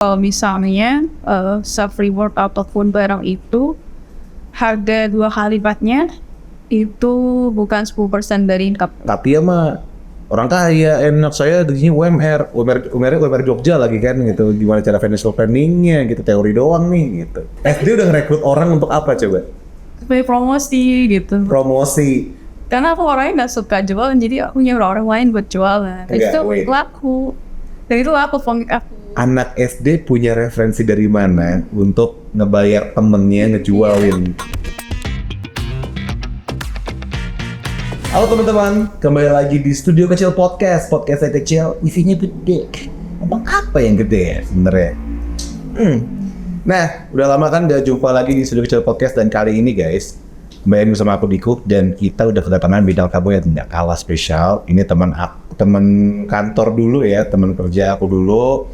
Kalau misalnya self reward ataupun barang itu harga 2 kali lipatnya itu bukan 10% dari income. Tapi ya mah orang kaya, enak saya gajinya UMR Jogja lagi kan gitu. Gimana cara financial planningnya gitu, teori doang nih gitu. SD udah ngerekrut orang untuk apa coba? Sebagai promosi gitu. Promosi. Karena aku orangnya nggak suka jualan, jadi aku nyuruh orang lain buat jualan. Itu laku. Dan itu laku komik aku. Anak SD punya referensi dari mana untuk ngebayar temennya ngejualin? Halo teman-teman, kembali lagi di Studio Kecil Podcast. Podcast saya kecil, isinya gede. Emang apa yang gede ya sebenarnya? Nah, udah lama kan gak jumpa lagi di Studio Kecil Podcast. Dan kali ini guys, kembali bersama aku Dikuk. Dan kita udah kedatangan bintang tamu yang tidak kalah spesial. Ini teman kantor dulu ya, teman kerja aku dulu.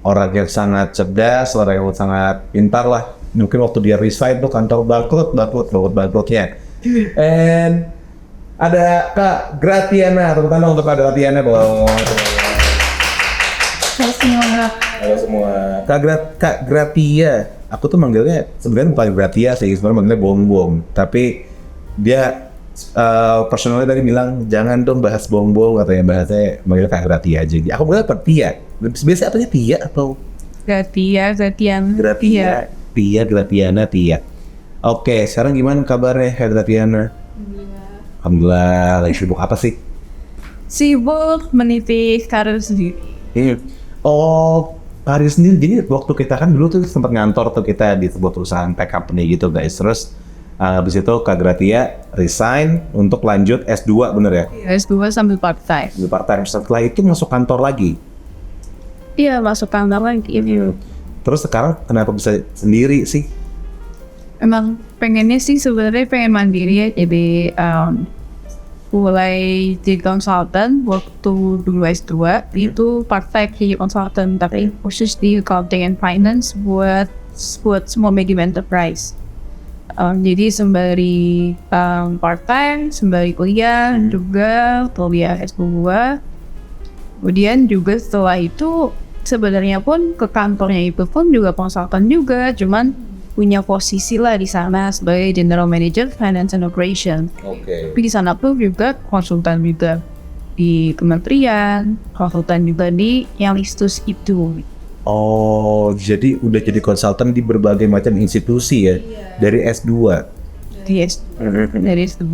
Orang yang sangat cerdas, orang yang sangat pintar lah. Mungkin waktu dia resign tuh kantor bangkrutnya. And ada Kak Gratiana, tepuk tangan untuk Kak Gratiana dong. Halo semua. Kak Gratia, aku tuh manggilnya sebenarnya bukan Gratia sih, sebenarnya manggilnya Bong. Tapi dia personalnya tadi bilang jangan dong bahas Bong, katanya bahasanya manggil Kak Gratia aja. Aku bilang apa Tia? Biasanya apanya Tia atau Gratiana. Oke, sekarang gimana kabarnya Kak Gratiana? Alhamdulillah. Lagi sibuk apa sih? Sibuk meniti karir sendiri. Oh, karir sendiri. Jadi waktu kita kan dulu tuh sempat ngantor tuh kita di sebuah perusahaan tech company gitu guys. Terus habis itu Kak Gratia resign untuk lanjut S2, bener ya? S2 sambil part-time. Setelah itu masuk kantor lagi? Iya, masuk kantor lagi. Terus sekarang kenapa bisa sendiri sih? Emang pengennya sih sebenarnya pengen mandiri ya. Jadi mulai jadi konsultan waktu dulu S2 itu part-time jadi konsultan, tapi khusus di accounting and finance buat small medium enterprise. Jadi sembari part-time, sembari kuliah juga kuliah S2. Kemudian juga setelah itu sebenarnya pun ke kantornya itu pun juga konsultan juga, cuman punya posisi lah di sana sebagai General Manager Finance and Operation. Oke. Tapi di sana pun juga konsultan juga di kementerian, konsultan juga di yang listus itu. Oh, jadi udah jadi konsultan di berbagai macam institusi ya? Iya. Dari S2? Dari S2,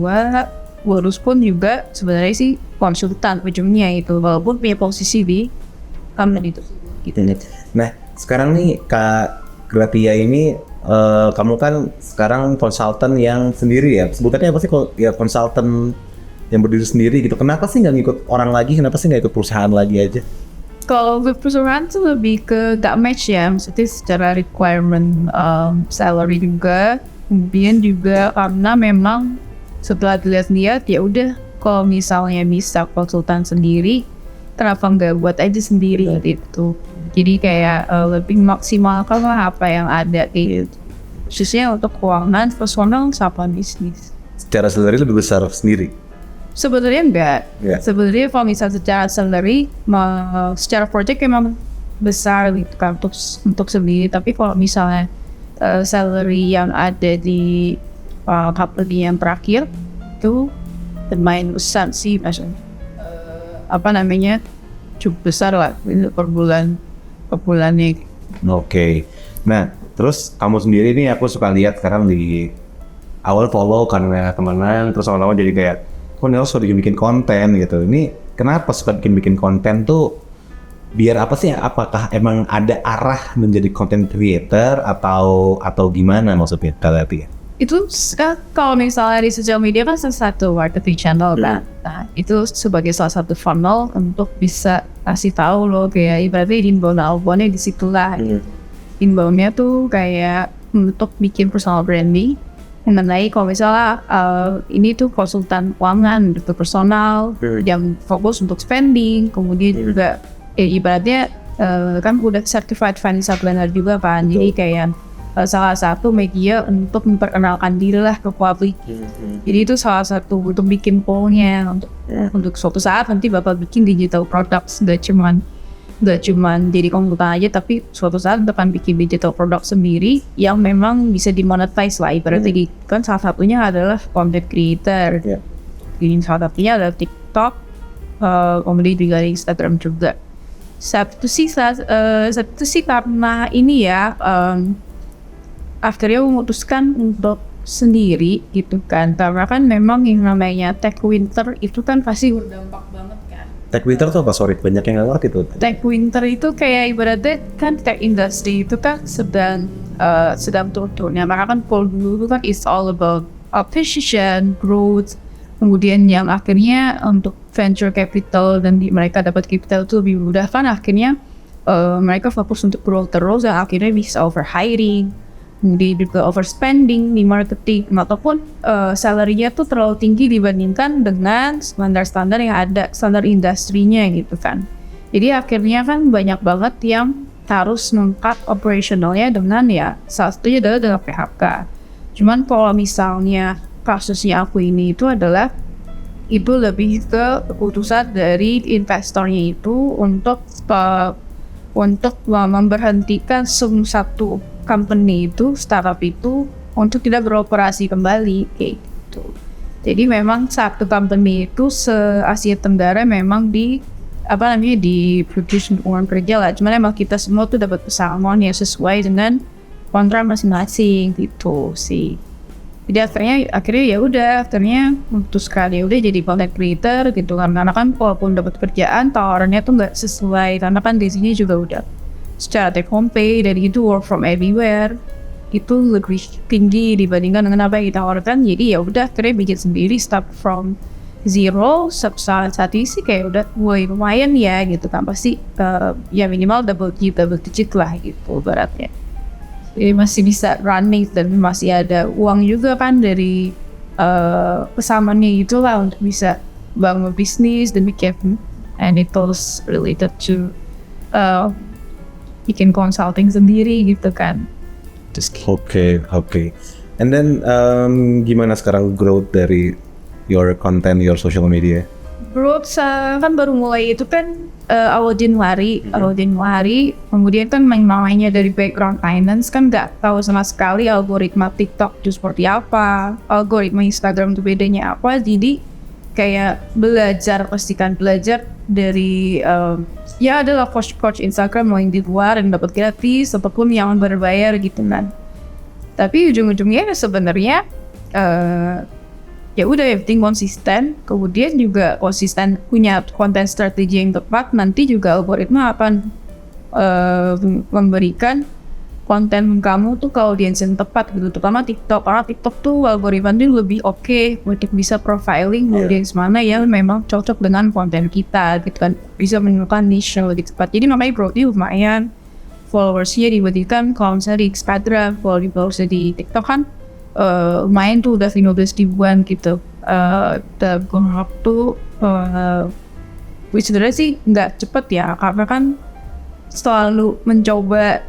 lulus pun juga sebenarnya sih konsultan ujungnya itu, walaupun punya posisi di company itu. Gitu. Nah, sekarang nih Kak Gratia ini, kamu kan sekarang konsultan yang sendiri ya? Sebutannya apa sih ya, konsultan yang berdiri sendiri gitu. Kenapa sih nggak ngikut orang lagi? Kenapa sih nggak ikut perusahaan lagi aja? Kalau perusahaan tuh lebih ke gak match ya, maksudnya secara requirement salary juga, kemudian juga karena memang setelah dilihat ya udah kalau misalnya bisa konsultan sendiri, kenapa nggak buat aja sendiri gitu. Jadi kayak lebih maksimalkan lah apa yang ada gitu. Khususnya untuk keuangan personal sama bisnis. Secara salary lebih besar sendiri? Sebenarnya enggak. Yeah. Sebenarnya kalau misalnya secara salary, secara project memang besar gitu kan untuk sendiri. Tapi kalau misalnya salary yang ada di company yang terakhir itu lumayan besar sih, maksudnya cukup besar lah per bulannya. Oke. Nah, terus kamu sendiri nih aku suka lihat sekarang di awal follow karena temenan, terus awal-awal jadi kayak kok Nel suka bikin konten gitu. Ini kenapa suka bikin konten tuh? Biar apa sih? Apakah emang ada arah menjadi content creator atau gimana maksudnya tadi? Itu kalau misalnya di sosial media kan salah satu marketing channel kan. Nah, itu sebagai salah satu funnel untuk bisa kasih tahu lo kayak ibaratnya inbound-outboundnya di situlah. Inboundnya tuh kayak untuk bikin personal branding mengenai kalau misalnya ini tuh konsultan keuangan gitu, personal yang fokus untuk spending, kemudian juga ibaratnya kan udah certified financial planner juga kan, jadi kayak salah satu media untuk memperkenalkan diri lah ke publik. Jadi itu salah satu untuk bikin pollnya untuk suatu saat nanti bapak bikin digital products, gak cuman gak cuman jadi konsultan aja, tapi suatu saat akan bikin digital product sendiri yang memang bisa dimonetize lah. Berarti kan salah satunya adalah content creator. Ini salah satunya adalah TikTok, kemudian juga ada Instagram juga. Satu sih karena ini ya, akhirnya memutuskan untuk sendiri gitu kan, karena kan memang yang namanya tech winter itu kan pasti berdampak banget kan. Tech winter tuh apa? Sorry, banyak yang nggak ngerti tuh. Tech winter itu kayak ibaratnya kan tech industry itu kan sedang turun-turunnya, maka kan kalau dulu kan it's all about acquisition, growth, kemudian yang akhirnya untuk venture capital dan mereka dapat capital itu lebih mudah kan, akhirnya mereka fokus untuk growth terus dan akhirnya bisa over hiring, kemudian juga overspending di marketing, ataupun salary-nya tuh terlalu tinggi dibandingkan dengan standar-standar yang ada, standar industrinya gitu kan. Jadi akhirnya kan banyak banget yang harus meng-cut operationalnya dengan ya salah satunya adalah dengan PHK. Cuman kalau misalnya kasusnya aku ini itu adalah itu lebih ke keputusan dari investornya itu untuk memberhentikan satu company itu, startup itu untuk tidak beroperasi kembali kayak gitu. Jadi memang satu company itu se-Asia Tenggara memang di produce uang kerja lah. Cuman emang kita semua tuh dapat pesangon yang sesuai dengan kontrak masing-masing gitu sih. Jadi akhirnya ya udah memutuskan ya udah jadi content creator gitu kan, karena kan walaupun dapat kerjaan tawarannya tuh nggak sesuai, karena kan di sini juga udah secara take home pay dan itu work from everywhere itu lebih tinggi dibandingkan dengan apa yang ditawarkan. Jadi ya udah akhirnya bikin sendiri, start from zero. Saat ini sih kayak udah lumayan ya gitu kan, pasti ya minimal double digit lah gitu baratnya. Jadi masih bisa running dan masih ada uang juga kan dari pesamannya itulah untuk bisa bangun bisnis demikian. And it was related to bikin consulting sendiri gitu kan. Oke. And then gimana sekarang growth dari your content, your social media? Growth kan baru mulai itu kan awal Januari, kemudian kan namanya dari background finance kan nggak tahu sama sekali algoritma TikTok itu seperti apa, algoritma Instagram itu bedanya apa, jadi kayak pastikan belajar dari ya adalah coach Instagram yang di luar yang dapat gratis ataupun yang berbayar gitu kan. Tapi ujung-ujungnya sebenarnya ya udah yang penting konsisten, kemudian juga konsisten punya konten strategi yang tepat, nanti juga algoritma akan memberikan konten kamu tuh ke audiens yang tepat gitu, terutama TikTok, karena TikTok tuh algoritma itu lebih oke untuk bisa profiling audiens mana yang memang cocok dengan konten kita gitu kan, bisa menemukan niche yang lebih tepat. Jadi makanya growth-nya lumayan, followersnya dibandingkan kalau misalnya di Instagram, followersnya di TikTok kan lumayan tuh udah 15 ribuan gitu dalam waktu which sebenarnya sih nggak cepet ya, karena kan selalu mencoba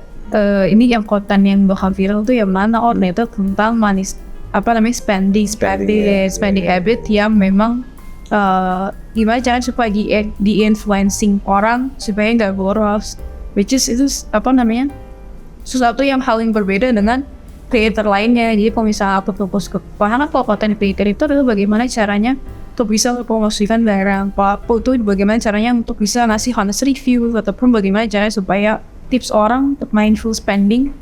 ini yang konten yang bakal viral tuh yang mana ternyata tentang spending habit yang memang gimana cara supaya di-influencing orang supaya nggak boros, which is itu sesuatu yang hal yang berbeda dengan creator lainnya. Jadi kalau misalnya aku fokus ke kalau konten creator itu adalah bagaimana caranya untuk bisa mempromosikan barang, itu bagaimana caranya untuk bisa ngasih honest review, ataupun bagaimana caranya supaya tips orang untuk mindful spending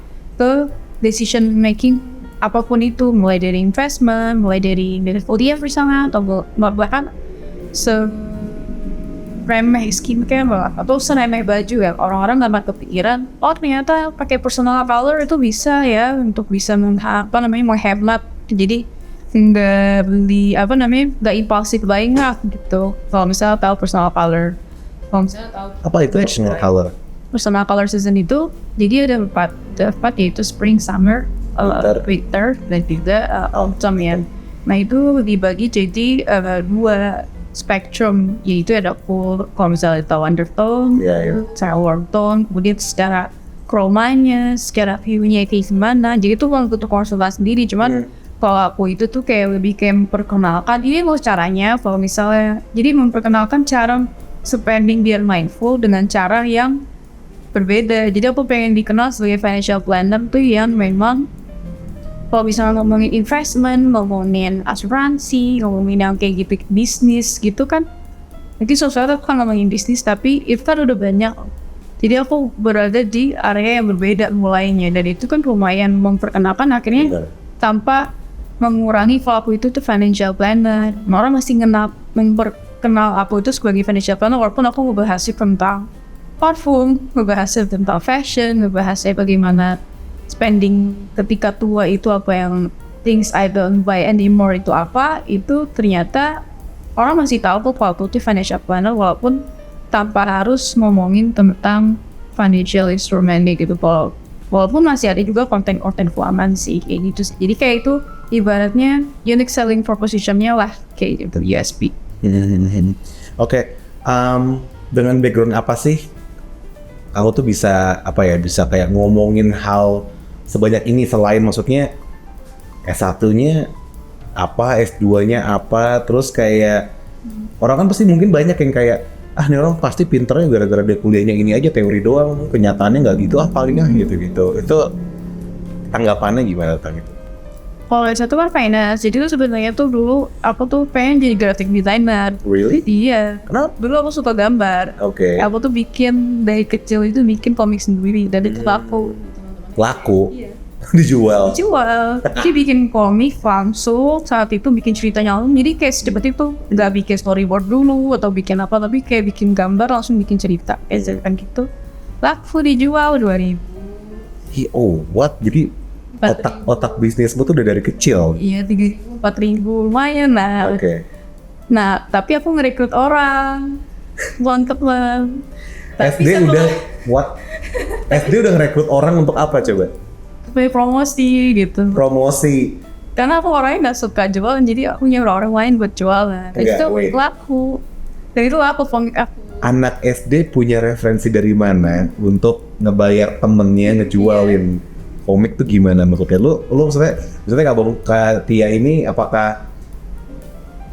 ke decision making apapun itu, mulai dari investment, mulai dari audience bersama, atau bahkan remeh skincare atau seremeh baju ya, orang-orang nggak kepikiran ternyata pakai personal color itu bisa ya untuk bisa menghemat, jadi nggak beli nggak impulsif buying lah gitu. Kalau misalnya tahu personal color, apa itu personal color season itu, jadi ada empat yaitu spring, summer, winter dan juga autumn ya. Nah itu dibagi jadi dua spektrum, yaitu ada full, kalau misalnya tahu undertone, secara warm tone, kemudian secara chromanya, secara view-nya kayak gimana. Jadi itu untuk konsultasi sendiri. Cuman kalau aku itu tuh kayak lebih kayak memperkenalkan ini loh caranya, kalau misalnya jadi memperkenalkan cara spending biar mindful dengan cara yang berbeda. Jadi aku pengen dikenal sebagai financial planner tuh yang memang kalau misalnya ngomongin investment, ngomongin asuransi, ngomongin yang kayak gitu bisnis gitu kan. Mungkin sesuatu kan ngomongin bisnis tapi itu kan udah banyak. Jadi aku berada di area yang berbeda mulainya dan itu kan lumayan memperkenalkan akhirnya tanpa mengurangi kalau aku itu tuh financial planner. Orang masih memperkenal aku itu sebagai financial planner walaupun aku ngebahas tentang parfum, ngebahas tentang fashion, ngebahas bagaimana spending ketika tua itu apa yang things I don't buy anymore itu apa, itu ternyata orang masih tahu kok kalau aku itu financial planner walaupun tanpa harus ngomongin tentang financial instrument gitu. Walaupun masih ada juga konten-konten keuangan sih kayak gitu sih. Jadi kayak itu ibaratnya unique selling proposition-nya lah kayak gitu USP. Oke, dengan background apa sih aku tuh bisa bisa kayak ngomongin hal sebanyak ini selain maksudnya S1-nya apa, S2-nya apa, terus kayak orang kan pasti mungkin banyak yang kayak ini orang pasti pinternya gara-gara dia kuliahnya ini aja teori doang, kenyataannya nggak gitu palingnya gitu. Itu tanggapannya gimana tentang itu? Kalau S1 kan finance, jadi tuh sebenarnya tuh dulu aku tuh pengen jadi graphic designer. Really? Iya. Kenapa? Dulu aku suka gambar. Oke. Aku tuh dari kecil itu bikin komik sendiri dan itu laku. Laku? Iya. Dijual? Dijual. Jadi bikin komik langsung saat itu bikin ceritanya langsung. Jadi kayak secepat itu nggak bikin storyboard dulu atau bikin apa, tapi kayak bikin gambar langsung bikin cerita. Kayak gitu. Laku dijual 2.000. Oh, what? Jadi otak bisnismu tuh udah dari kecil? Iya, 3.000, 4.000 lumayan lah. Oke. Nah, tapi aku ngerekrut orang. Mantep lah. SD udah what? SD udah ngerekrut orang untuk apa coba? Supaya promosi gitu. Promosi. Karena aku orangnya nggak suka jualan, jadi aku nyuruh orang lain buat jualan. Dan itu laku. Dan itu laku komik aku. Anak SD punya referensi dari mana untuk ngebayar temennya ngejualin komik tuh gimana maksudnya? Lu maksudnya Kak Tia ini apakah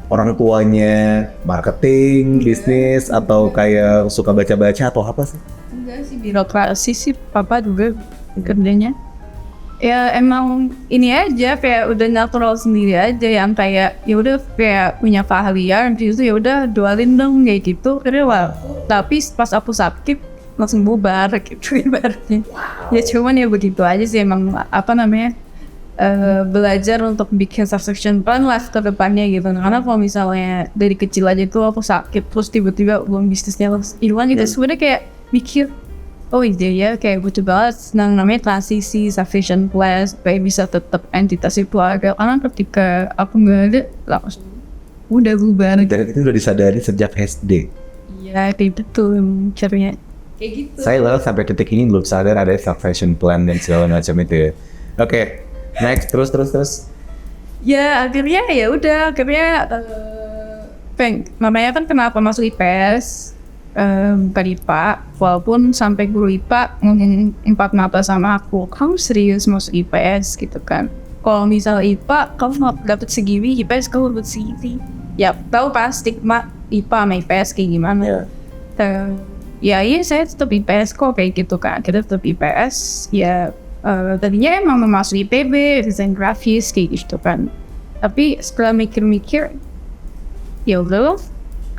orang tuanya marketing, bisnis, atau kayak suka baca-baca atau apa sih? Enggak sih, birokrasi sih papa juga kerjanya. Ya emang ini aja kayak udah natural sendiri aja yang kayak ya udah kayak punya keahlian gitu ya udah jualin dong kayak gitu. Karena tapi pas aku sakit langsung bubar gitu ibaratnya. Ya cuman ya begitu aja sih emang belajar untuk bikin subscription plan lah ke depannya gitu. Karena kalau misalnya dari kecil aja tuh aku sakit terus tiba-tiba uang bisnisnya hilang gitu. Sebenarnya kayak mikir oh iya ya kayak butuh banget namanya transisi subscription plan supaya bisa tetap entitas itu ada. Karena ketika aku nggak ada langsung udah bubar. Dan itu udah disadari sejak SD. Iya kayak gitu caranya. Kayak gitu. Saya lalu sampai detik ini belum sadar ada subscription plan dan segala macam itu ya. Oke, next terus. Ya akhirnya namanya kan kenapa masuk IPS bukan IPA, walaupun sampai guru IPA ngomongin 4 mata sama aku, kamu serius masuk IPS gitu kan. Kalau misal IPA kamu nggak dapet segini, IPS kamu dapet segini. Ya tahu pas stigma IPA sama IPS kayak gimana. Ya iya saya tetap IPS kok kayak gitu kan. Kita tetap IPS ya. Tadinya emang mau masuk IPB, desain grafis kayak gitu kan. Tapi setelah mikir-mikir, ya udah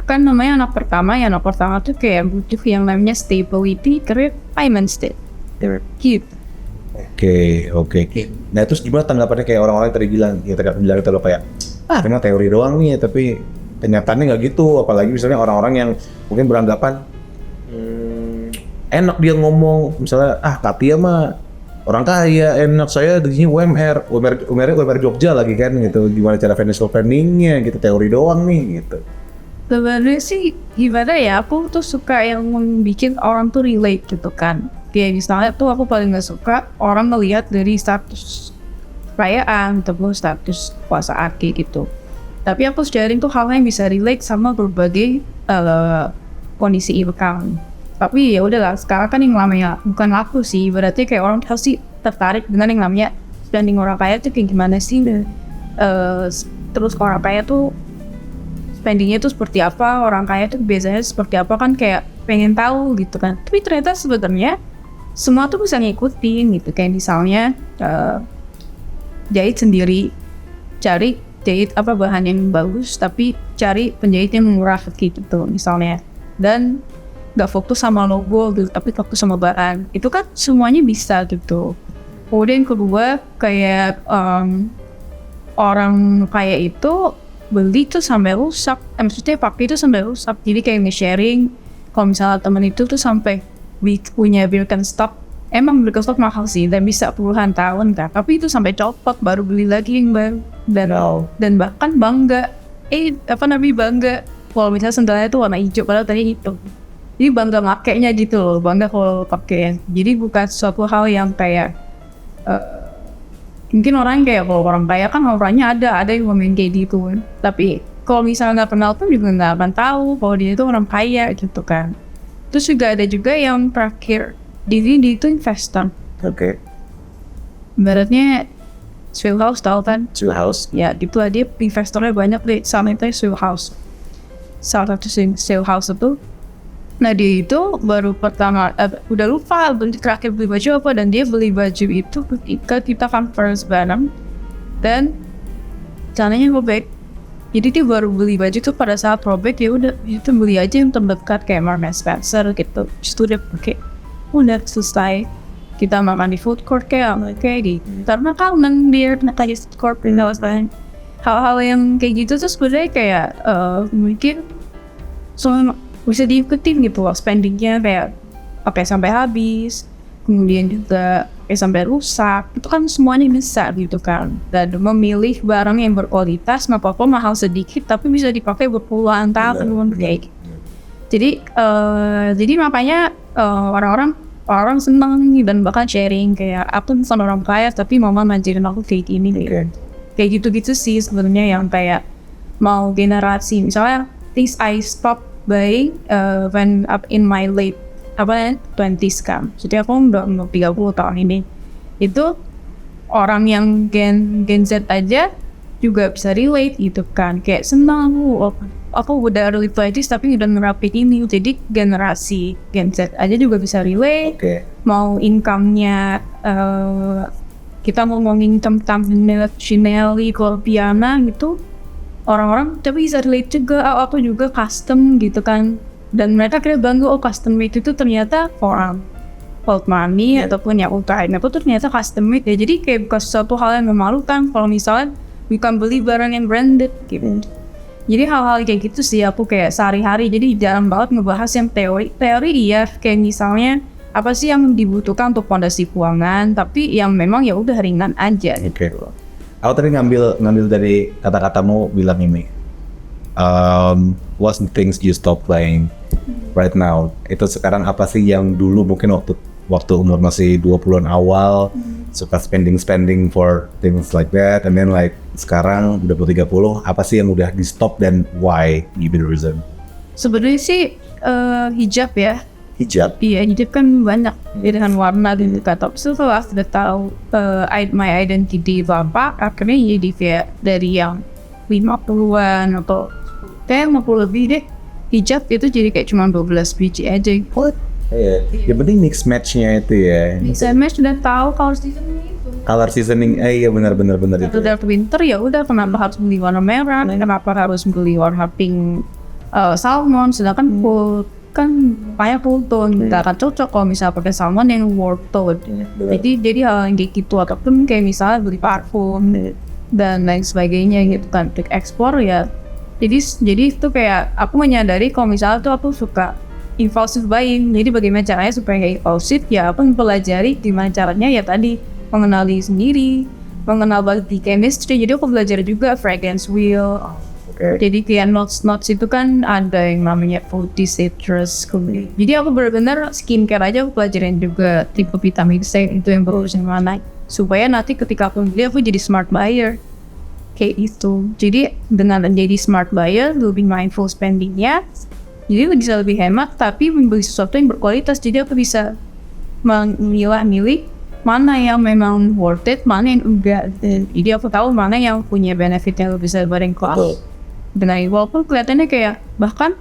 kan namanya anak pertama tuh kayak butuh yang namanya stability, career, financial gitu. Oke. Nah terus gimana tanggapannya kayak orang-orang yang tadi bilang itu loh kayak karena teori doang nih, tapi kenyataannya nggak gitu. Apalagi misalnya orang-orang yang mungkin beranggapan enak dia ngomong misalnya Katia mah orang kaya, enak saya di sini UMR Jogja lagi kan gitu. Gimana cara financial planningnya gitu, teori doang nih gitu. Sebenarnya sih gimana ya, aku tuh suka yang bikin orang tuh relate gitu kan. Kayak misalnya tuh aku paling gak suka orang ngelihat dari status kekayaan atau status kekuasaan kayak gitu. Tapi aku sharing tuh hal yang bisa relate sama berbagai kondisi income. Tapi ya udahlah, sekarang kan yang namanya bukan aku sih, berarti kayak orang pasti tertarik dengan yang namanya spending orang kaya tuh kayak gimana sih. Terus orang kaya tuh spendingnya itu seperti apa, orang kaya tuh biasanya seperti apa kan, kayak pengen tahu gitu kan. Tapi ternyata sebenarnya semua tuh bisa ngikutin gitu, kayak misalnya jahit sendiri, cari jahit apa bahan yang bagus, tapi cari penjahit yang murah gitu misalnya, dan gak fokus sama logo gitu, tapi fokus sama bahan. Itu kan semuanya bisa gitu. Kemudian kedua, kayak orang kaya itu beli tuh sampai rusak, maksudnya pakai itu sampai rusak. Jadi kayak nge-sharing, kalau misalnya temen itu tuh sampai punya Birkenstock, emang Birkenstock mahal sih dan bisa puluhan tahun kan, tapi itu sampai copot baru beli lagi yang baru, dan bahkan bangga bangga kalau misalnya sendalnya itu warna hijau padahal tadi hitam. Jadi bangga makainya gitu loh, bangga kalau pakai. Jadi bukan suatu hal yang kayak mungkin orang kayak, kalau orang kaya kan orangnya ada yang ngomongin kayak gitu, tapi kalau misalnya nggak kenal pun juga nggak akan tahu kalau dia itu orang kaya gitu kan. Terus juga ada juga yang terakhir, dia itu investor. Oke. Ibaratnya Swill House, tahu kan? Swill House. Ya gitu lah, dia investornya banyak deh, sama itu Swill House. Salah satu Swill House itu, nah dia itu baru pertama, udah lupa terakhir beli baju apa, dan dia beli baju itu ketika kita conference bareng dan celananya robek. Jadi dia baru beli baju itu pada saat robek, ya udah itu beli aja yang terdekat kayak Marks and Spencer gitu. Terus itu dia pakai, udah selesai. Kita makan di food court kayak gitu. Karena kangen dia kayak food court dan lain-lain. Hal-hal yang kayak gitu tuh sebenarnya kayak mungkin soalnya bisa diikutin gitu loh, spendingnya kayak pakai sampai habis, kemudian juga pakai sampai rusak, itu kan semuanya bisa gitu kan. Dan memilih barang yang berkualitas, nggak apa-apa mahal sedikit tapi bisa dipakai berpuluhan tahun kayak gitu. Jadi makanya orang senang dan bahkan sharing kayak, aku bukan orang kaya tapi mama ngajarin aku kayak gini kayak gitu-gitu sih sebenarnya, yang kayak mau generasi misalnya things I stop buying when up in my late 20s kan. Jadi aku udah 30 tahun ini. Itu orang yang Gen Z aja juga bisa relate gitu kan. Kayak senang aku udah early 20s tapi udah nerapin ini. Jadi generasi Gen Z aja juga bisa relate. Mau income-nya kita ngomongin tentang Chanel, Colpiana gitu, orang-orang tapi bisa relate juga. Aku juga custom gitu kan, dan mereka kira bangga, oh custom made itu ternyata orang old money ataupun yang UKM itu ternyata custom made ya. Jadi kayak bukan sesuatu hal yang memalukan kalau misalnya bukan beli barang yang branded gitu. Jadi hal-hal kayak gitu sih aku kayak sehari-hari, jadi jarang banget ngebahas yang teori iya, kayak misalnya apa sih yang dibutuhkan untuk fondasi keuangan, tapi yang memang ya udah ringan aja gitu. Aku tadi ngambil dari kata-katamu bilang ini, what's the things you stop playing right now? Itu sekarang apa sih yang dulu mungkin waktu umur masih 20-an awal suka spending for things like that, and then like sekarang udah 30, apa sih yang udah di stop dan why? Give me the reason. Sebenarnya sih hijab ya. Hijab? Iya, hijab kan banyak dengan warna dan kata. Setelah sudah tahu my identity apa, akhirnya jadi kayak dari yang 50-an atau kayak 50 lebih deh, hijab itu jadi kayak cuma 12 biji aja. Iya, yang penting mix match-nya itu ya. Mix and match udah tahu color seasoning itu. Color seasoning, iya benar itu. Dark winter ya udah, kenapa harus beli warna merah? Kenapa harus beli warna pink salmon? Sedangkan full kan kayak full tone, nggak akan cocok kalau misalnya pakai salmon yang warm tone. Jadi hal yang kayak gitu, ataupun kayak misalnya beli parfum dan lain sebagainya gitu kan, untuk ekspor ya. Jadi itu kayak aku menyadari kalau misalnya tuh aku suka impulsive buying. Jadi bagaimana caranya supaya nggak impulsif? Ya aku mempelajari gimana caranya, ya tadi mengenali sendiri, mengenal body chemistry. Jadi aku belajar juga fragrance wheel. Jadi kayak notes itu kan ada yang namanya fruity citrus. Jadi aku benar-benar skincare aja aku pelajarin juga, tipe vitamin C itu yang bagus yang mana, supaya nanti ketika aku beli aku jadi smart buyer kayak itu. Jadi dengan menjadi smart buyer, lebih mindful spendingnya, jadi bisa lebih hemat tapi membeli sesuatu yang berkualitas. Jadi aku bisa memilah-milih mana yang memang worth it, mana yang enggak. Jadi aku tahu mana yang punya benefit yang lebih besar dibanding cost. dengan walaupun kelihatannya kayak bahkan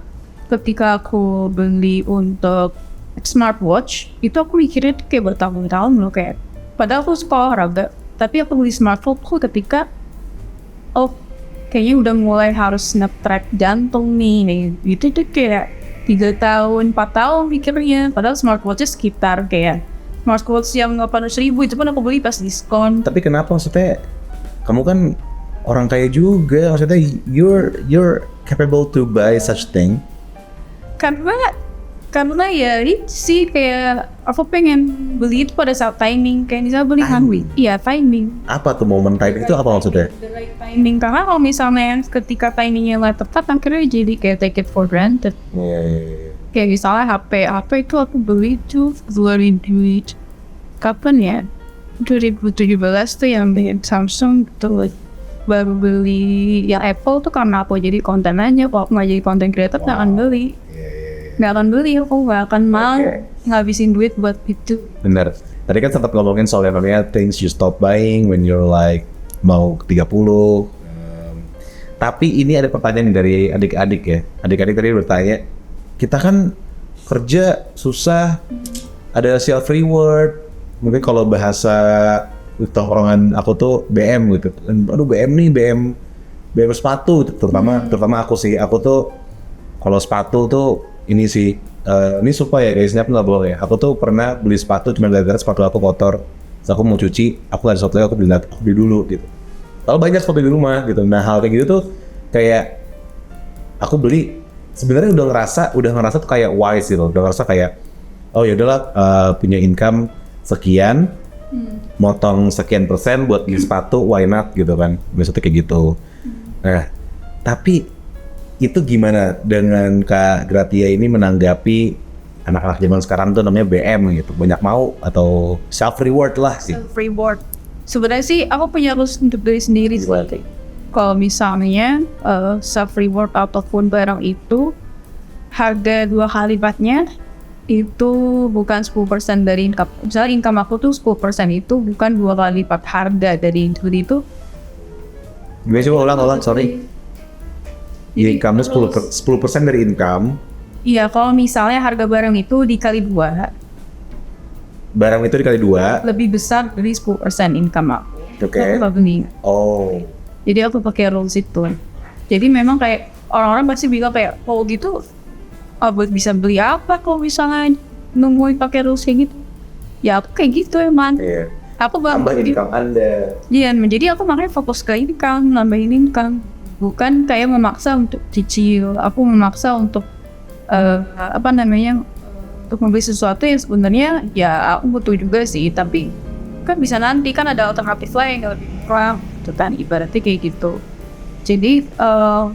ketika aku beli untuk smartwatch itu aku mikirnya tuh kayak bertahun-tahun loh, kayak padahal aku suka olahraga tapi aku beli smartwatch tuh ketika kayaknya udah mulai harus nge-track jantung nih gitu tuh kayak 3 tahun 4 tahun mikirnya, padahal smartwatchnya sekitar kayak smartwatch yang 800.000 itu pun aku beli pas diskon. Tapi kenapa maksudnya kamu kan orang kaya juga, maksudnya you're capable to buy such thing? Karena ya itu sih kayak aku pengen beli itu pada saat timing, kayak misalnya beli Hanwi. Iya, timing. Apa tuh momen timing itu apa maksudnya? The right timing, karena kalau misalnya ketika timingnya nggak tepat akhirnya jadi kayak take it for granted. Yeah. Kayak misalnya HP itu aku beli tuh 2000 kapan ya? 2017 tuh yang Samsung tuh baru beli. Yang Apple tuh karena aku jadi konten aja, kalau aku nggak jadi content creator nggak akan beli. Nggak akan beli, aku nggak akan mau ngabisin duit buat itu. Bener. Tadi kan sempat ngomongin soal yang namanya things you stop buying when you're like mau 30. Tapi ini ada pertanyaan nih dari adik-adik ya. Adik-adik tadi bertanya, kita kan kerja susah, ada self reward. Mungkin kalau bahasa tongkrongan aku tuh BM gitu. Aduh BM sepatu gitu. Terutama aku sih. Aku tuh kalau sepatu tuh ini sih, ini supaya guys, ini nggak boleh ya. Aku tuh pernah beli sepatu cuma gara-gara sepatu aku kotor. Terus aku mau cuci, aku ada sesuatu yang aku beli dulu gitu. Lalu banyak sepatu di rumah gitu. Nah hal kayak gitu tuh kayak aku beli sebenarnya udah ngerasa tuh kayak wise gitu. Udah ngerasa kayak oh ya udahlah, punya income sekian, motong sekian persen buat beli sepatu, why not gitu kan. Maksudnya kayak gitu. Nah tapi itu gimana dengan Kak Gratia ini menanggapi anak-anak zaman sekarang tuh namanya BM gitu, banyak mau atau self reward lah sih. Self reward. Sebenarnya sih aku punya rules untuk diri sendiri sih. Kalau misalnya self reward ataupun barang itu harga 2 kali lipatnya itu bukan 10% dari income. Misalnya income aku tuh 10% itu bukan 2 kali lipat harga dari itu. Gimana coba ulang, sorry. Income-nya 10% dari income. Iya, kalau misalnya harga barang itu dikali 2. Barang itu dikali 2. Lebih besar dari 10% income aku. Oke. Aku nggak beli. Oh. Jadi aku pakai rules itu. Jadi memang kayak orang-orang pasti bilang kayak, oh gitu, bisa beli apa kalau misalnya nungguin pakai rules kayak gitu. Ya aku kayak gitu emang. Iya. Aku tambah income Anda. Iya, jadi aku makanya fokus ke income, nambahin income. Bukan kayak memaksa untuk cicil, aku memaksa untuk untuk membeli sesuatu yang sebenarnya ya aku butuh juga sih, tapi kan bisa nanti kan ada alternatif lain yang lebih murah, itu kan ibaratnya kayak gitu. Jadi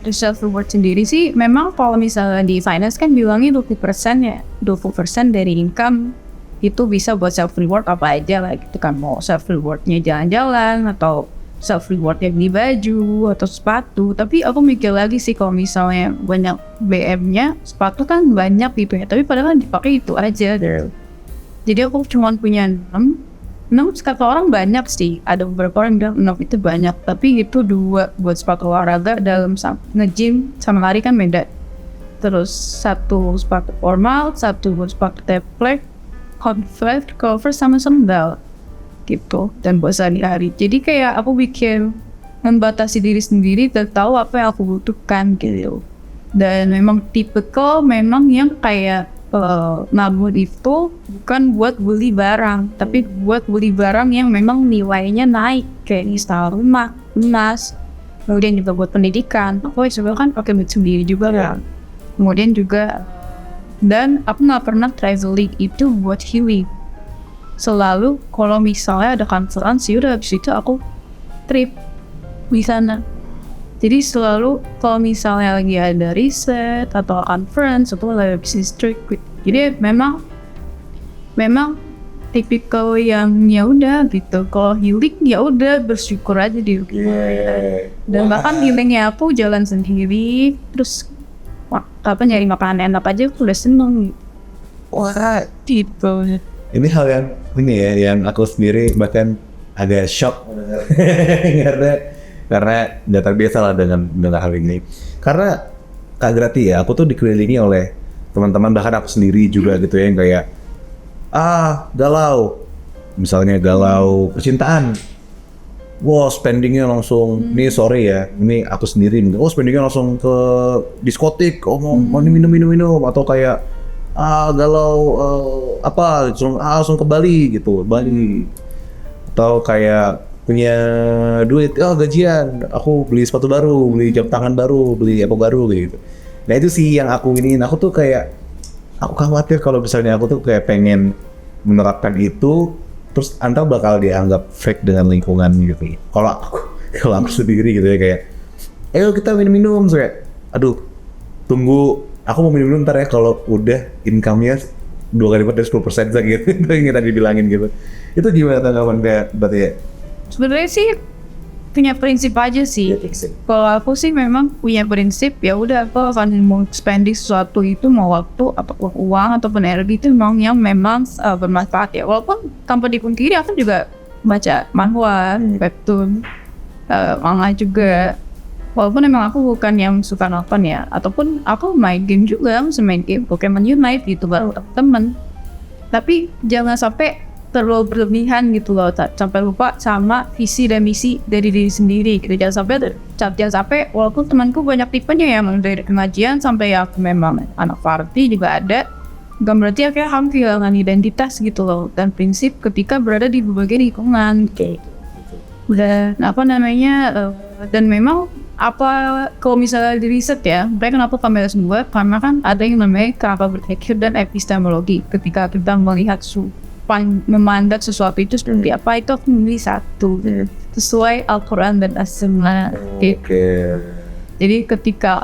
self reward sendiri sih memang kalau misalnya di finance kan bilangnya 20% ya, 20% dari income itu bisa buat self reward apa aja lah gitu kan, mau self rewardnya jalan-jalan atau self rewardnya beli baju atau sepatu. Tapi aku mikir lagi sih kalau misalnya banyak BM-nya, sepatu kan banyak gitu ya, tapi padahal kan dipakai itu aja deh. Jadi aku cuma punya 6 kata orang banyak sih, ada beberapa orang bilang 6 itu banyak, tapi itu 2 buat sepatu olahraga dalam nge-gym sama lari kan beda. Terus 1 sepatu formal, 1 buat sepatu teplek, Converse sama sandal gitu, dan buat sehari-hari. Jadi kayak aku bikin membatasi diri sendiri dan tahu apa yang aku butuhkan gitu. Dan memang tipikal memang yang kayak nabung itu bukan buat beli barang, tapi buat beli barang yang memang nilainya naik, kayak misalnya rumah, emas, kemudian juga buat pendidikan. Aku juga kan pakai duit sendiri juga kan. Kemudian juga dan aku nggak pernah traveling itu buat healing. Selalu kalau misalnya ada konferensi, udah habis itu aku trip di sana. Jadi selalu kalau misalnya lagi ada riset atau conference atau lagi business trip, jadi memang tipikal yang ya udah gitu. Kalau healing ya udah bersyukur aja di rumah. Dan bahkan healingnya aku jalan sendiri, terus kapan nyari makanan enak aja aku udah seneng. Wah, Gitu. ini hal yang yang aku sendiri bahkan agak shock karena udah terbiasa lah dengan hal ini. karena Kak Grati ya, aku tuh dikelilingi oleh teman-teman, bahkan aku sendiri juga gitu ya, yang kayak galau, misalnya galau percintaan, wow spendingnya langsung, ini sorry ya, ini aku sendiri, spendingnya langsung ke diskotik, mau minum, atau kayak galau langsung ke Bali gitu, atau kayak punya duit, gajian, aku beli sepatu baru, beli jam tangan baru, beli apa baru gitu. Nah itu sih yang aku iniin, aku tuh kayak, aku khawatir kalau misalnya aku tuh kayak pengen menerapkan itu, terus Anda bakal dianggap fake dengan lingkungan gitu. Kalau aku sendiri gitu ya, kayak, ayo kita minum-minum, so kayak, aduh, tunggu, aku mau minum-minum ntar ya kalau udah income-nya 2 kali lipat dari 10% gitu, itu yang tadi dibilangin gitu. Itu gimana tanggapan berarti ya? Sebenarnya sih punya prinsip aja sih. Kalau aku sih memang punya prinsip, ya udah aku akan mau spending sesuatu itu, mau waktu atau uang ataupun energi itu memang bermanfaat ya. Walaupun tanpa dipungkiri aku juga baca manhwa, webtoon, manga juga. Walaupun memang aku bukan yang suka nonton ya, ataupun aku main game juga, aku main game Pokemon Unite gitu baru temen. Tapi jangan sampai terlalu berlebihan gitu loh, sampai lupa sama visi dan misi dari diri sendiri gitu. Jangan sampai walaupun temanku banyak tipenya ya, dari pengajian sampai aku memang anak party juga ada, bukan berarti akhirnya harus kehilangan identitas gitu loh, dan prinsip ketika berada di berbagai lingkungan kayak dan dan memang kalau misalnya di riset ya, mereka kenapa kamera semua, karena kan ada yang namanya cara berpikir dan epistemologi. Ketika kita melihat memandang sesuatu itu seperti apa, itu aku memilih satu sesuai Al-Quran dan As-Sunnah. Jadi ketika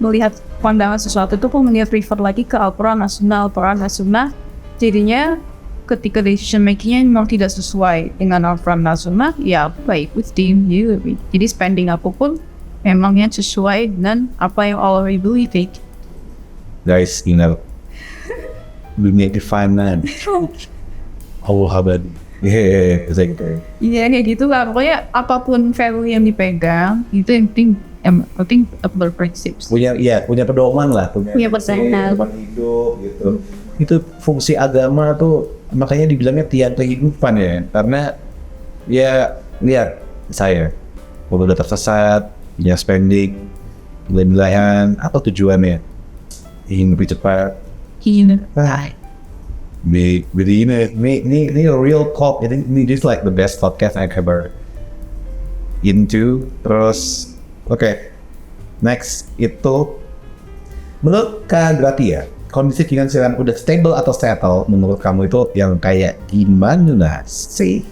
melihat pandangan sesuatu itu, aku melihat refer lagi ke Al-Quran, As-Sunnah. Jadinya ketika decision makingnya memang tidak sesuai dengan Al-Quran dan As-Sunnah, ya baik ikutin gitu. Jadi spending apapun memangnya sesuai dengan apa yang Allah believe. Guys, dunia define man. Allah abadi. Iya, kayak gitu lah. Pokoknya apapun value yang dipegang, itu yang penting berprinsip. Punya pedoman lah. Punya pedoman hidup gitu. Itu fungsi agama tuh, makanya dibilangnya tiang kehidupan ya. Karena ya lihat saya, kalau udah tersesat, punya spending, nilai-nilaian, apa tujuannya? Ingin lebih cepat. Ini real talk. Ini just like the best podcast I ever into. Terus, oke. Next itu, menurut Kak Grati ya, kondisi finansial udah stable atau settle, menurut kamu itu yang kayak gimana sih?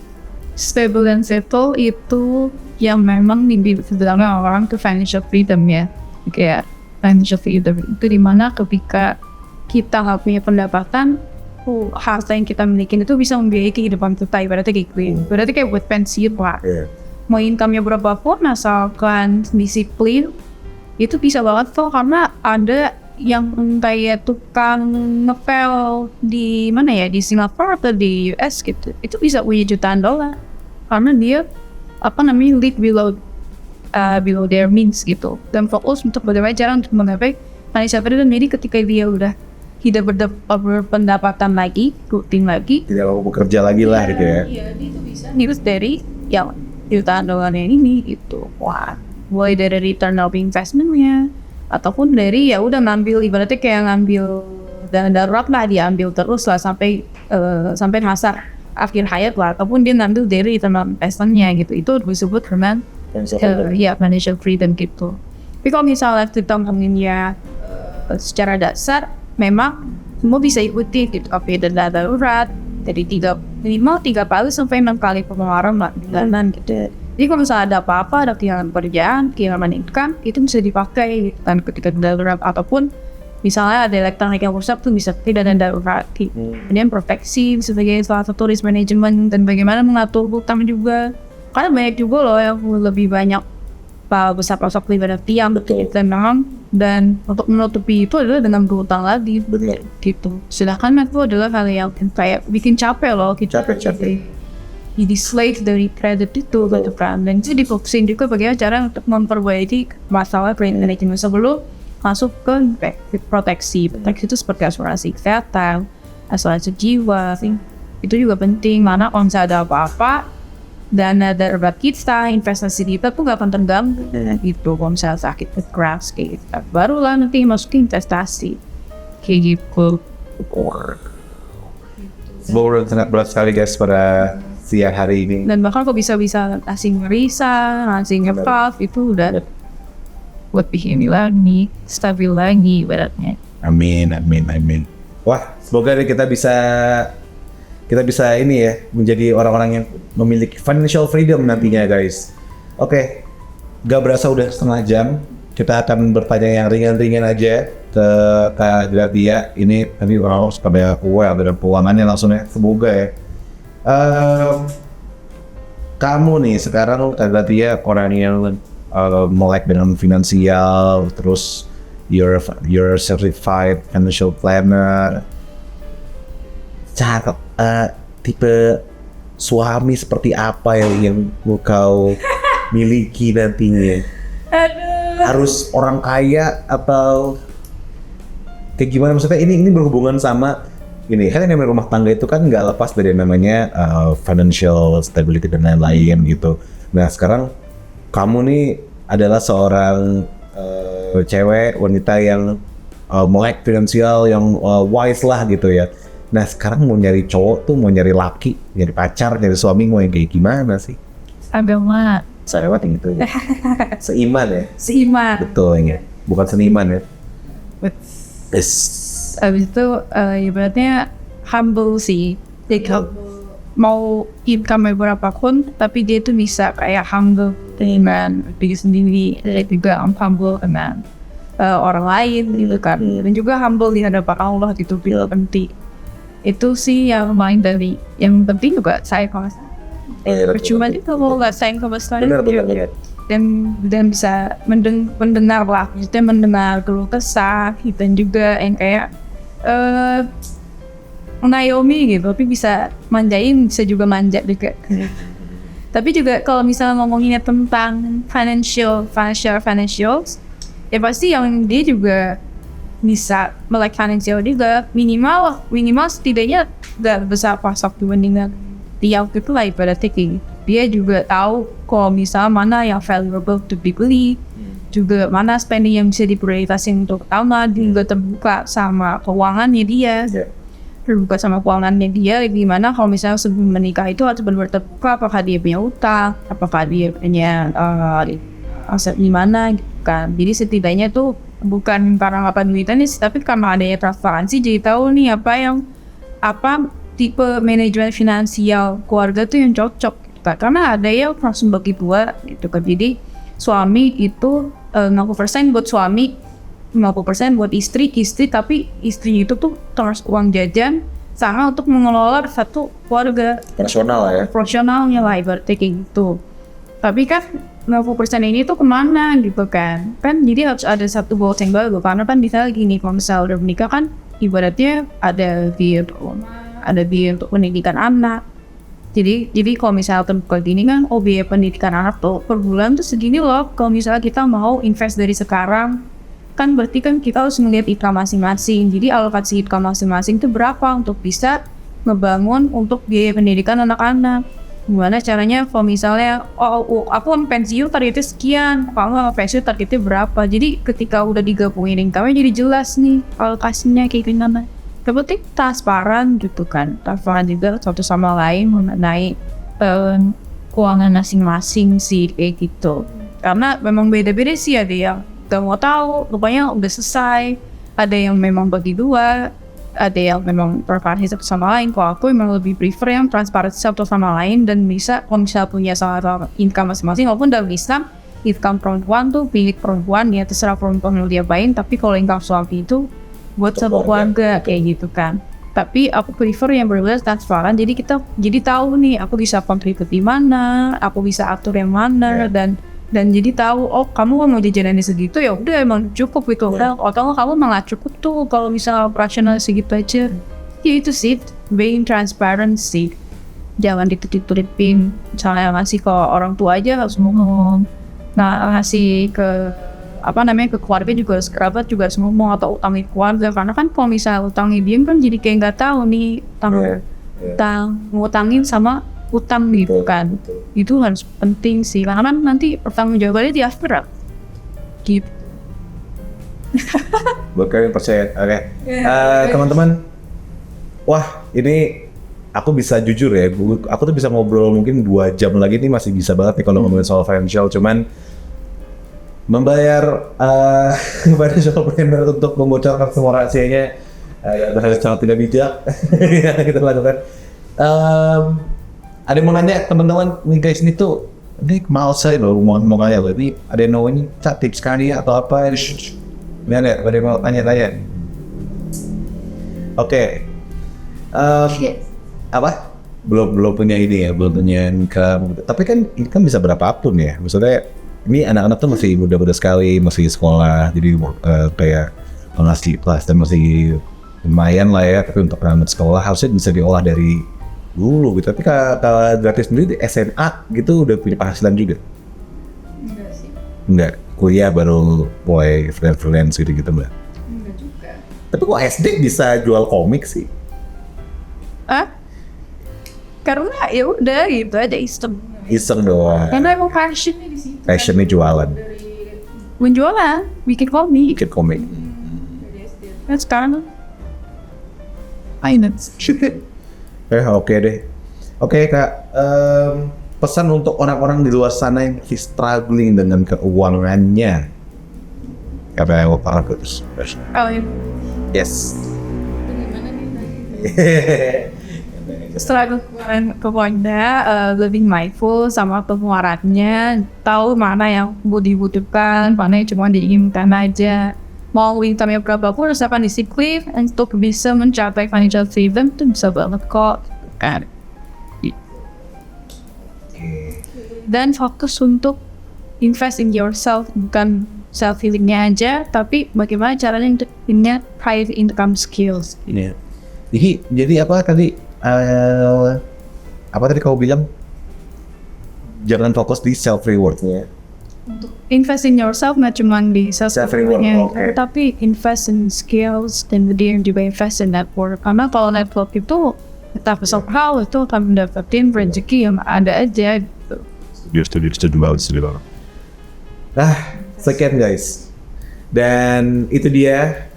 Stable dan settle itu yang memang dibilangnya orang ke financial freedom ya. Kayak financial freedom itu dimana ketika kita nggak punya pendapatan, harta yang kita miliki itu bisa membiayai kehidupan kita. Berarti kayak buat pensiun lah. Mau income-nya berapapun, asalkan disiplin, itu bisa banget tuh. Karena ada yang kayak tukang ngepel di mana ya, di Singapura atau di US gitu, itu bisa punya jutaan dolar karena dia live below their means gitu, dan fokus untuk bagaimana cara untuk menggapai financial freedom. Jadi ketika dia udah tidak berpendapatan lagi, rutin lagi, tidak mau bekerja lagi lah gitu ya. Iya, itu bisa nilus dari yang jutaan dolarnya ini gitu. Wah, mulai dari return of investment-nya, ataupun dari ya udah ngambil, ibaratnya kayak ngambil dana darurat lah, diambil terus lah sampai masa akhir hayat lah, ataupun dia ngambil dari return of investment-nya gitu. Itu disebut dengan financial freedom gitu. Tapi kalau misalnya kita ngomonginnya secara dasar, memang semua bisa ikuti gitu, tapi dana darurat dari minimal 3 kali sampai 6 kali pengeluaran lah bulanan gitu. Jadi kalau misalnya ada apa-apa, ada kehilangan pekerjaan, kehilangan income, itu bisa dipakai gitu kan ketika dana darurat, ataupun misalnya ada elektronik yang rusak tuh bisa tidak dana darurat. Kemudian proteksi sebagai salah satu risk management, dan bagaimana mengatur hutang juga. Karena banyak juga loh yang lebih banyak besar libaran tiang dan untuk menutupi itu adalah dengan berhutang lagi gitu. Sedangkan itu adalah hal yang kayak bikin capek loh, capek. jadi slave dari kredit itu gitu kan. Dan itu difokusin juga bagaimana cara untuk memperbaiki masalah kredit manajemen sebelum masuk ke proteksi itu seperti asuransi kesehatan, asuransi jiwa, itu juga penting. Mana kalau misalnya ada apa-apa, dana darurat kita, investasi kita tuh gak akan terganggu gitu. Kalau misalnya sakit crash kayak gitu, barulah nanti masuk ke investasi kayak gitu. Sangat berat sekali guys pada siang hari ini. Dan bahkan kok bisa ngasih ngerisa, ngasih nge-puff, itu udah buat bikin ini lagi, stabil lagi beratnya. Amin. Wah, semoga deh kita bisa ini ya, menjadi orang-orang yang memiliki financial freedom nantinya guys. Oke, gak berasa udah setengah jam. Kita akan bertanya yang ringan-ringan aja ke Kak Gratia. Ini tadi orang suka banyak dengan keuangannya langsung ya. Semoga ya. Kamu nih sekarang Kak Gratia orang yang melek dengan finansial, terus you're certified financial planner. Cara tipe suami seperti apa yang kau miliki nantinya? Harus orang kaya atau kayak gimana? Maksudnya ini berhubungan sama ini kan, yang rumah tangga itu kan nggak lepas dari namanya financial stability dan lain-lain gitu. Nah sekarang kamu nih adalah seorang cewek wanita yang melek finansial, yang wise lah gitu ya. Nah sekarang mau nyari cowok tuh, mau nyari laki, nyari pacar, nyari suami, mau yang kayak gimana sih? Agama. Lewat yang gitu ya. Seiman ya? Seiman. Betul ya. Bukan seniman ya. Yes. Abis itu ibaratnya humble sih. Jadi mau income berapapun, tapi dia tuh bisa kayak humble dengan diri sendiri, dan juga humble dengan orang lain gitu kan. Dan juga humble di hadapan Allah gitu, bila penting. Itu sih yang main dari yang penting juga saya kalau percuma itu kalau nggak sayang sama sekali dan bisa mendengar lah, maksudnya mendengar keluh kesah dan juga yang kayak Naomi gitu, tapi bisa manjain, bisa juga manja juga. Tapi juga kalau misalnya ngomonginnya tentang financials, ya pasti yang dia juga bisa melek financial juga, minimal setidaknya gak besar pasok dibandingkan dia itu lah pada taking. Dia juga tahu kalau misalnya mana yang valuable untuk dibeli, juga mana spending yang bisa diprioritasin untuk utama, juga terbuka sama keuangannya dia. Terbuka sama keuangannya dia, gimana kalau misalnya sebelum menikah itu harus benar-benar terbuka, apakah dia punya utang, apakah dia punya aset di mana gitu kan. Jadi setidaknya tuh bukan karena apa duitannya sih, tapi karena adanya transparansi, jadi tahu nih apa tipe manajemen finansial keluarga tuh yang cocok gitu. Karena ada yang langsung bagi dua gitu kan. Jadi suami itu 50% buat suami, 50% buat istri, tapi istri itu tuh terus uang jajan sama untuk mengelola satu keluarga profesionalnya lah ibaratnya kayak gitu. Tapi kan 50% ini tuh kemana gitu kan jadi harus ada satu goals yang baru, karena kan misalnya gini, kalau misalnya udah menikah kan ibaratnya ada biaya untuk pendidikan anak. Jadi kalau misalnya terbuka gini kan, biaya pendidikan anak tuh per bulan tuh segini loh. Kalau misalnya kita mau invest dari sekarang, kan berarti kan kita harus melihat income masing-masing. Jadi alokasi income masing-masing itu berapa untuk bisa ngebangun untuk biaya pendidikan anak-anak. Gimana caranya kalau misalnya aku pensiun targetnya sekian, kalau pensiun targetnya berapa. Jadi ketika udah digabungin income-nya jadi jelas nih alokasinya kayak gimana. Yang penting transparan gitu kan, transparan juga satu sama lain mengenai keuangan masing-masing sih kayak gitu. Karena memang beda-beda sih, ada yang gak mau tahu, rupanya udah selesai, ada yang memang bagi dua, ada yang memang transparansi satu sama lain. Kalau aku memang lebih prefer yang transparansi satu sama lain, dan bisa kalau misalnya punya sama income masing-masing, walaupun dalam Islam income perempuan tuh milik perempuan ya, terserah perempuan mau diapain, tapi kalau income suami itu buat satu keluarga kayak gitu kan. Tapi aku prefer yang berbeda transparan, jadi kita jadi tahu nih aku bisa contribute di mana, aku bisa atur yang mana, dan jadi tahu kamu mau jajanan segitu ya udah emang cukup gitu. Atau kamu malah cukup tuh kalau misalnya operasional segitu aja. Ya itu sih being transparent sih. jangan ditutup-tutupin. Misalnya ngasih ke orang tua aja harus ngomong. Nah, ngasih ke ke keluarga juga harus, kerabat juga harus ngomong, atau utangin keluarga. Karena kan kalau misalnya utangin diem kan jadi kayak nggak tahu nih ngutangin sama utang gitu kan. Itu harus penting sih, karena kan nanti pertanggung jawabannya di akhirat gitu. Buat kalian percaya, oke. Teman-teman, wah ini aku bisa jujur ya, aku tuh bisa ngobrol mungkin 2 jam lagi nih, masih bisa banget nih kalau ngomongin soal financial. Cuman membayar financial planner untuk membocorkan semua rahasianya sangat tidak bijak yang kita lakukan. Ada yang mau nanya teman-teman nih guys, ini tuh ini mau saya loh mau nanya loh, ini ada yang mau ini tips kali atau apa? Ini ada yang mau tanya-tanya. Oke. Apa? Belum punya ini ya, belum punya income. Tapi kan income bisa berapapun ya. Maksudnya ini anak-anak tuh masih muda-muda sekali, masih sekolah, jadi kayak ngasih kelas dan masih lumayan lah ya. Tapi untuk anak sekolah harusnya bisa diolah dari dulu gitu. Tapi kalau gratis sendiri di SMA gitu udah punya penghasilan juga? Enggak sih. Enggak, kuliah baru mulai freelance gitu mbak? Enggak juga. Tapi kok SD bisa jual komik sih? Karena ya udah gitu aja Iseng doang. Karena emang passionnya di situ. Passionnya jualan. Menjualan, bikin komik. Bikin komik. Kan sekarang Oke deh. Oke Kak, pesan untuk orang-orang di luar sana yang masih struggling dengan keuangannya. Apa yang mau terus? Oh iya. Yes. Bagaimana nih? Setelah keuangan, lebih mindful sama pengeluarannya, tahu mana yang dibutuhkan, mana yang cuma diinginkan aja. Mau income-nya berapapun, usahakan disiplin untuk bisa mencapai financial freedom, itu bisa banget kok kan. Dan fokus untuk invest in yourself, bukan self healingnya aja, tapi bagaimana caranya untuk punya private income skills. Ini. Jadi apa tadi? Apa tadi kau bilang? Jangan fokus di self rewardnya. Untuk invest in yourself nggak cuma di self rewardnya, tapi invest in skills dan kemudian juga invest in network. Karena kalau network itu kita besar hal itu akan mendapatkan rezeki yang ada aja. Setuju banget. Sekian guys, dan itu dia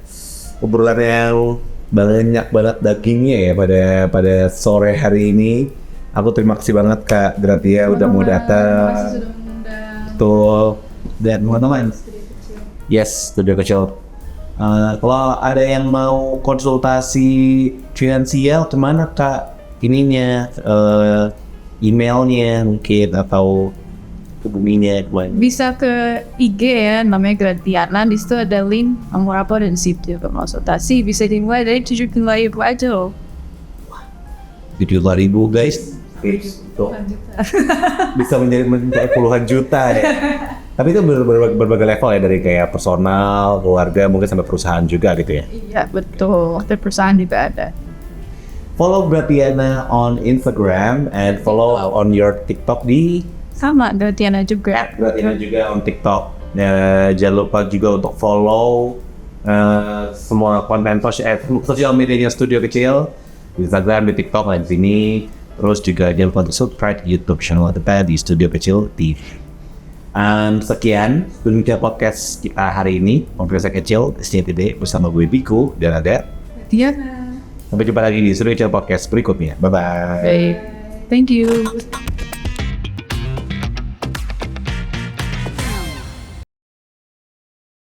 obrolan yang banyak banget dagingnya ya pada sore hari ini. Aku terima kasih banget Kak Gratia udah mau datang. Betul. Dan teman-teman, yes, studio kecil. Kalau ada yang mau konsultasi finansial, kemana Kak? Ininya, emailnya mungkin atau hubunginya kemana? Bisa ke IG ya, namanya Gratiana. Di situ ada link nomor apa dan situ konsultasi. Bisa dimulai dari 75.000 aja loh. 75.000 guys. Bisa menjadi puluhan juta ya. Tapi itu berbagai level ya, dari kayak personal, keluarga, mungkin sampai perusahaan juga gitu ya. Iya betul, dari perusahaan juga ada. Follow Gratiana on Instagram and follow on your TikTok di sama Gratiana juga. Gratiana juga on TikTok. Jangan lupa juga untuk follow semua konten sosial medianya Studio Kecil di Instagram, di TikTok, dan di sini. Terus juga jangan lupa untuk subscribe YouTube channel kita di Studio Kecil TV. Sekian Studio Podcast kita hari ini, Podcast Kecil SCTD bersama gue Biku dan ada Diana. Sampai jumpa lagi di Studio Kecil Podcast berikutnya. Bye bye. Thank you.